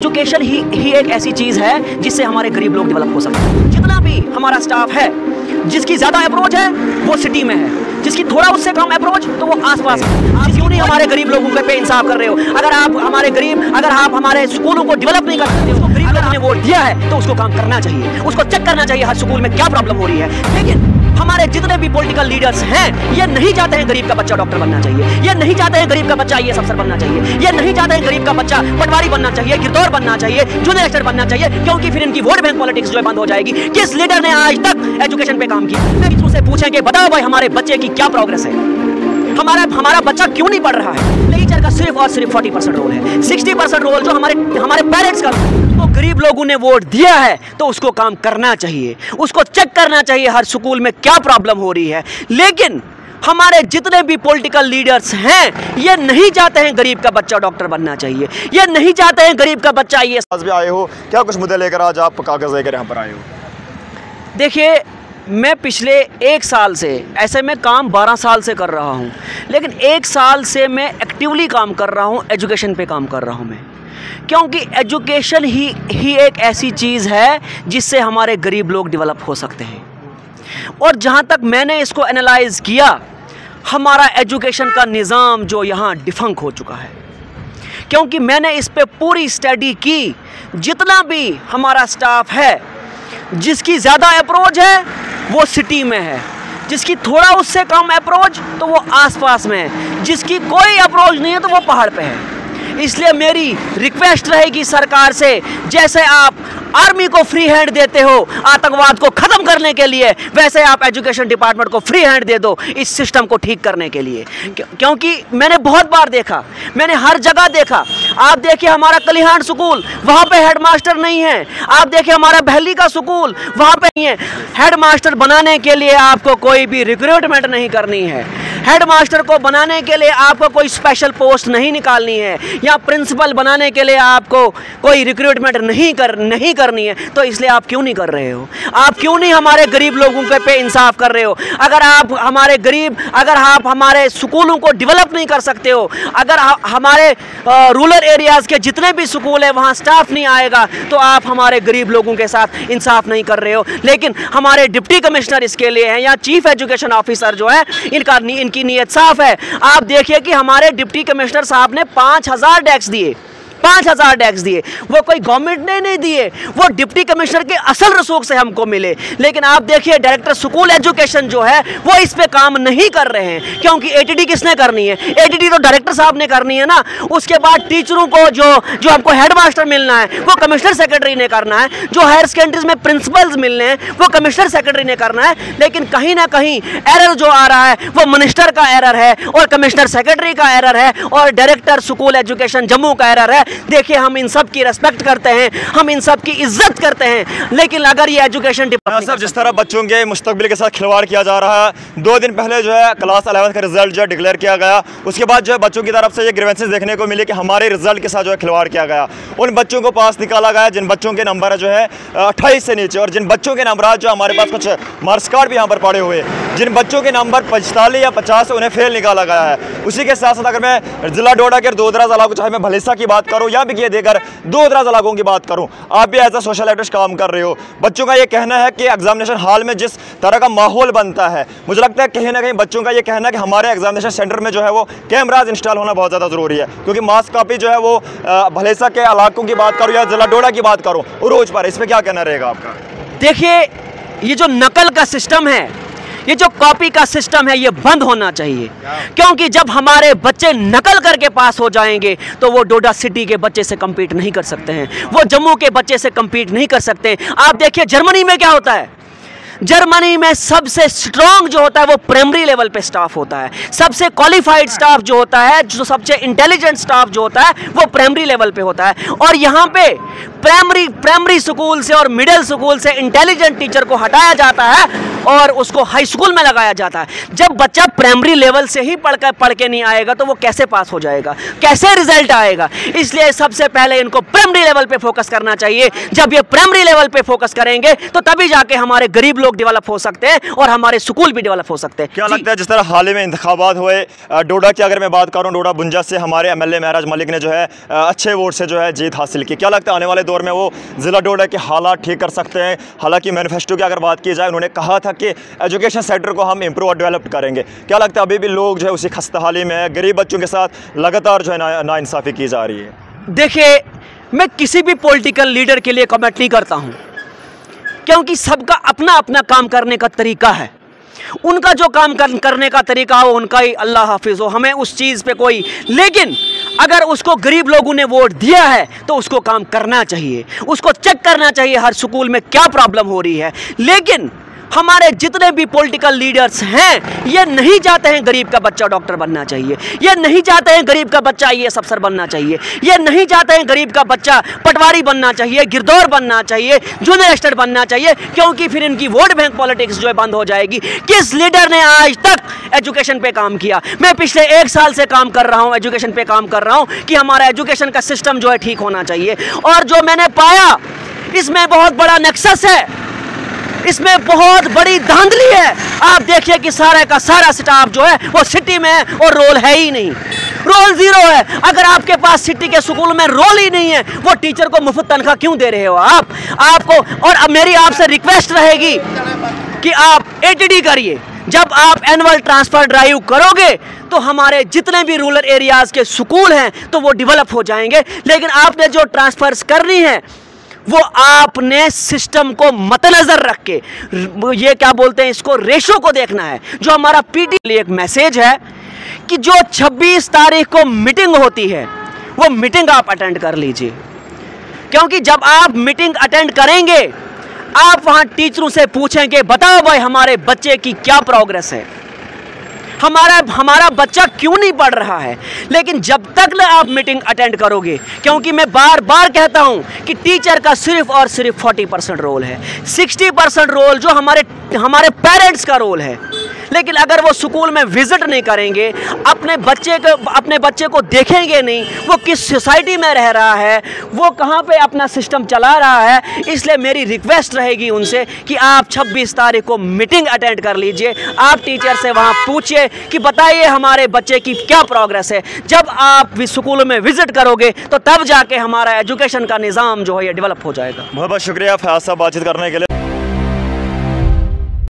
Education ही एक ऐसी चीज है जिससे हमारे गरीब लोग डेवलप हो सकते हैं। जितना भी हमारा स्टाफ है, जिसकी ज्यादा अप्रोच है वो सिटी में है, जिसकी थोड़ा उससे कम अप्रोच तो वो आसपास है। आप क्यों नहीं हमारे गरीब लोगों पे इंसाफ कर रहे हो? अगर आप हमारे स्कूलों को डेवलप नहीं कर सकते, उसको गरीब लोगों ने वोट दिया है तो उसको काम करना चाहिए, उसको चेक करना चाहिए हर स्कूल में क्या प्रॉब्लम हो रही है। लेकिन हमारे जितने भी पॉलिटिकल लीडर्स हैं, ये नहीं चाहते हैं गरीब का बच्चा डॉक्टर बनना चाहिए, ये नहीं चाहते हैं गरीब का बच्चा आईएएस अफसर बनना चाहिए, ये नहीं चाहते हैं गरीब का बच्चा पटवारी बनना चाहिए, गिरदौर बनना चाहिए, जूनियर लेक्चरर बनना चाहिए, क्योंकि फिर इनकी वोट बैंक पॉलिटिक्स जो है बंद हो जाएगी। किस लीडर ने आज तक एजुकेशन पे काम किया? मैं किसी से पूछेंगे बताओ भाई हमारे बच्चे की क्या प्रोग्रेस है, हमारा बच्चा क्यों नहीं पढ़ रहा है? टीचर का सिर्फ और सिर्फ 40% रोल है, 60% रोल जो हमारे पेरेंट्स का। तो गरीब लोगों ने वोट दिया है तो उसको काम करना चाहिए, उसको चेक करना चाहिए हर स्कूल में क्या प्रॉब्लम हो रही है। लेकिन हमारे जितने भी पॉलिटिकल लीडर्स हैं, ये नहीं चाहते हैं गरीब का बच्चा डॉक्टर बनना चाहिए, ये नहीं चाहते हैं गरीब का बच्चा आईएएस। आज भी आए हो, क्या कुछ मुद्दे लेकर आज आप कागज लेकर यहाँ पर आए हो? देखिए, मैं पिछले 1 साल से, ऐसे में काम 12 साल से कर रहा हूँ, लेकिन 1 साल से मैं एक्टिवली काम कर रहा हूँ, एजुकेशन पे काम कर रहा हूँ मैं, क्योंकि एजुकेशन ही एक ऐसी चीज़ है जिससे हमारे गरीब लोग डेवलप हो सकते हैं। और जहाँ तक मैंने इसको एनालाइज़ किया, हमारा एजुकेशन का निज़ाम जो यहाँ डिफंक हो चुका है, क्योंकि मैंने इस पे पूरी स्टडी की। जितना भी हमारा स्टाफ है, जिसकी ज़्यादा अप्रोच है वो सिटी में है, जिसकी थोड़ा उससे कम अप्रोच तो वो आसपास में है, जिसकी कोई अप्रोच नहीं है तो वो पहाड़ पे है। इसलिए मेरी रिक्वेस्ट रहेगी सरकार से, जैसे आप आर्मी को फ्री हैंड देते हो आतंकवाद को ख़त्म करने के लिए, वैसे आप एजुकेशन डिपार्टमेंट को फ्री हैंड दे दो इस सिस्टम को ठीक करने के लिए। क्योंकि मैंने बहुत बार देखा, मैंने हर जगह देखा। आप देखिए हमारा कलिहान स्कूल, वहाँ पे हेडमास्टर नहीं है। आप देखिए हमारा बहली का स्कूल, वहाँ पे नहीं है। हेडमास्टर बनाने के लिए आपको कोई भी रिक्रूटमेंट नहीं करनी है, हेडमास्टर को बनाने के लिए आपको कोई स्पेशल पोस्ट नहीं निकालनी है, या प्रिंसिपल बनाने के लिए आपको कोई रिक्रूटमेंट नहीं करनी है। तो इसलिए आप क्यों नहीं कर रहे हो? आप क्यों नहीं हमारे गरीब लोगों पे इंसाफ कर रहे हो? अगर आप हमारे स्कूलों को डेवलप नहीं कर सकते हो, अगर हमारे रूरल एरियाज़ के जितने भी स्कूल है वहाँ स्टाफ नहीं आएगा, तो आप हमारे गरीब लोगों के साथ इंसाफ नहीं कर रहे हो। लेकिन हमारे डिप्टी कमिश्नर इसके लिए हैं, या चीफ एजुकेशन ऑफिसर जो है, इनकी नीयत साफ है। आप देखिए कि हमारे डिप्टी कमिश्नर साहब ने 5000 डेस्क दिए, 5000 डेस्क दिए। वो कोई गवर्नमेंट ने नहीं दिए, वो डिप्टी कमिश्नर के असल रसूख से हमको मिले। लेकिन आप देखिए डायरेक्टर स्कूल एजुकेशन जो है वो इस पे काम नहीं कर रहे हैं, क्योंकि एटीडी किसने करनी है? एटीडी तो डायरेक्टर साहब ने करनी है ना। उसके बाद टीचरों को जो हमको हेडमास्टर मिलना है वो कमिश्नर सेक्रेटरी ने करना है, जो हायर सेकेंडरीज में प्रिंसिपल्स मिलने हैं वो कमिश्नर सेक्रेटरी ने करना है। लेकिन कहीं ना कहीं एरर जो आ रहा है वो मिनिस्टर का एरर है, और कमिश्नर सेक्रेटरी का एरर है, और डायरेक्टर स्कूल एजुकेशन जम्मू का एरर है। देखिए, हम इन सब की रेस्पेक्ट करते हैं, हम इन सब की इज्जत करते हैं, लेकिन अगर ये एजुकेशन डिपार्टमेंट जिस तरह बच्चों के मुस्तकबिल के साथ खिलवाड़ किया जा रहा है, 2 दिन पहले जो है क्लास 11 का रिजल्ट जो है डिक्लेयर किया गया, उसके बाद जो है बच्चों की तरफ से ये ग्रीवेंसेस देखने को मिले कि हमारे रिजल्ट के साथ जो है खिलवाड़ किया गया। उन बच्चों को पास निकाला गया जिन बच्चों के नंबर जो है 28 से नीचे, और जिन बच्चों के नंबर जो हमारे पास कुछ मार्क्स कार्ड भी यहाँ पर पड़े हुए, जिन बच्चों के नंबर 45 या 50 उन्हें फेल निकाला गया है। उसी के साथ साथ अगर मैं जिला डोडा के दूरदराज इलाकों, चाहे मैं भलेसा की बात करूँ या भी देकर दूरदराज इलाकों की बात करूं, आप भी एज अ सोशल एक्टिविस्ट काम कर रहे हो। बच्चों का ये कहना है कि एग्जामिनेशन हॉल में जिस तरह का माहौल बनता है, मुझे लगता है कहीं ना कहीं बच्चों का ये कहना है कि हमारे एग्जामिनेशन सेंटर में जो है वो कैमराज इंस्टॉल होना बहुत ज़्यादा ज़रूरी है, क्योंकि मार्क्स कॉपी जो है वो भलेसा के इलाकों की बात करूँ या जिला डोडा की बात करूँ, रोज पर इस पर क्या कहना रहेगा आपका? देखिए, ये जो नकल का सिस्टम है, ये जो कॉपी का सिस्टम है, ये बंद होना चाहिए। क्योंकि जब हमारे बच्चे नकल करके पास हो जाएंगे तो वो डोडा सिटी के बच्चे से compete नहीं कर सकते हैं, वो जम्मू के बच्चे से compete नहीं कर सकते। आप देखिए जर्मनी में क्या होता है, जर्मनी में सबसे स्ट्रॉन्ग जो होता है वो प्राइमरी लेवल पे स्टाफ होता है, सबसे क्वालिफाइड स्टाफ जो होता है, जो सबसे इंटेलिजेंट स्टाफ जो होता है वो प्राइमरी लेवल पे होता है। और यहाँ पे प्राइमरी स्कूल से और मिडिल स्कूल से इंटेलिजेंट टीचर को हटाया जाता है और उसको हाई स्कूल में लगाया जाता है। जब बच्चा प्राइमरी लेवल से ही पढ़ के नहीं आएगा तो वो कैसे पास हो जाएगा, कैसे रिजल्ट आएगा? इसलिए सबसे पहले इनको प्राइमरी लेवल पे फोकस करना चाहिए। जब ये प्राइमरी लेवल पे फोकस करेंगे तो तभी जाके हमारे गरीब लोग डेवलप हो सकते हैं और हमारे स्कूल भी डेवलप हो सकते हैं। क्या लगता है जिस तरह हाल ही में इंतखाबात हुए डोडा की, अगर मैं बात करूं, डोडा बुंजा से हमारे एमएलए महराज मलिक ने जो है अच्छे वोट से जो है जीत हासिल की, क्या लगता है आने वाले दौर में वो ज़िला डोडा के हालात ठीक कर सकते हैं? हालांकि मैनिफेस्टो की अगर बात की जाए, उन्होंने कहा था कि एजुकेशन सेक्टर को हम इम्प्रूव और डेवलप करेंगे। क्या लगता है अभी भी लोग जो है उसी खस्ताहाली में है, गरीब बच्चों के साथ लगातार जो है नाइंसाफ़ी की जा रही है? देखिए, मैं किसी भी पॉलिटिकल लीडर के लिए कमेंट नहीं करता हूं, क्योंकि सबका अपना अपना काम करने का तरीका है। उनका जो काम करने का तरीका हो उनका ही अल्लाह हाफिज हो, हमें उस चीज़ पे कोई, लेकिन अगर उसको गरीब लोगों ने वोट दिया है तो उसको काम करना चाहिए, उसको चेक करना चाहिए हर स्कूल में क्या प्रॉब्लम हो रही है। लेकिन हमारे जितने भी पॉलिटिकल लीडर्स हैं ये नहीं चाहते हैं गरीब का बच्चा डॉक्टर बनना चाहिए, ये नहीं चाहते हैं गरीब का बच्चा आईएएस अफसर बनना चाहिए, ये नहीं चाहते हैं गरीब का बच्चा पटवारी बनना चाहिए, गिरदौर बनना चाहिए, जूनियर एस्टेट बनना चाहिए, क्योंकि फिर इनकी वोट बैंक पॉलिटिक्स जो है बंद हो जाएगी। किस लीडर ने आज तक एजुकेशन पे काम किया? मैं पिछले 1 साल से काम कर रहा हूँ, एजुकेशन पे काम कर रहा हूँ कि हमारा एजुकेशन का सिस्टम जो है ठीक होना चाहिए। और जो मैंने पाया इसमें बहुत बड़ा नेक्सस है, इसमें बहुत बड़ी धांधली है। आप देखिए कि सारा का सारा स्टाफ जो है वो सिटी में है और रोल है ही नहीं, रोल जीरो है। अगर आपके पास सिटी के स्कूल में रोल ही नहीं है, वो टीचर को मुफ्त तनख्वाह क्यों दे रहे हो आपको? और अब मेरी आपसे रिक्वेस्ट रहेगी कि आप एटीडी करिए। जब आप एनुअल ट्रांसफर ड्राइव करोगे तो हमारे जितने भी रूरल एरियाज के स्कूल हैं तो वो डेवलप हो जाएंगे। लेकिन आपने जो ट्रांसफर्स करनी है वो आपने सिस्टम को मद्देनजर रख के, ये क्या बोलते हैं इसको, रेशो को देखना है। जो हमारा पीटी लिए एक मैसेज है कि जो 26 तारीख को मीटिंग होती है वो मीटिंग आप अटेंड कर लीजिए, क्योंकि जब आप मीटिंग अटेंड करेंगे आप वहां टीचरों से पूछेंगे बताओ भाई हमारे बच्चे की क्या प्रोग्रेस है, हमारा बच्चा क्यों नहीं पढ़ रहा है। लेकिन जब तक ना आप मीटिंग अटेंड करोगे, क्योंकि मैं बार बार कहता हूं कि टीचर का सिर्फ और सिर्फ 40% रोल है, 60% रोल जो हमारे पेरेंट्स का रोल है। लेकिन अगर वो स्कूल में विजिट नहीं करेंगे, अपने बच्चे को देखेंगे नहीं, वो किस सोसाइटी में रह रहा है, वो कहाँ पे अपना सिस्टम चला रहा है। इसलिए मेरी रिक्वेस्ट रहेगी उनसे कि आप 26 तारीख को मीटिंग अटेंड कर लीजिए। आप टीचर से वहाँ पूछिए कि बताइए हमारे बच्चे की क्या प्रोग्रेस है। जब आप स्कूल में विजिट करोगे तो तब जाके हमारा एजुकेशन का निज़ाम जो है ये डेवलप हो जाएगा। बहुत बहुत शुक्रिया फयाज साहब बातचीत करने के लिए।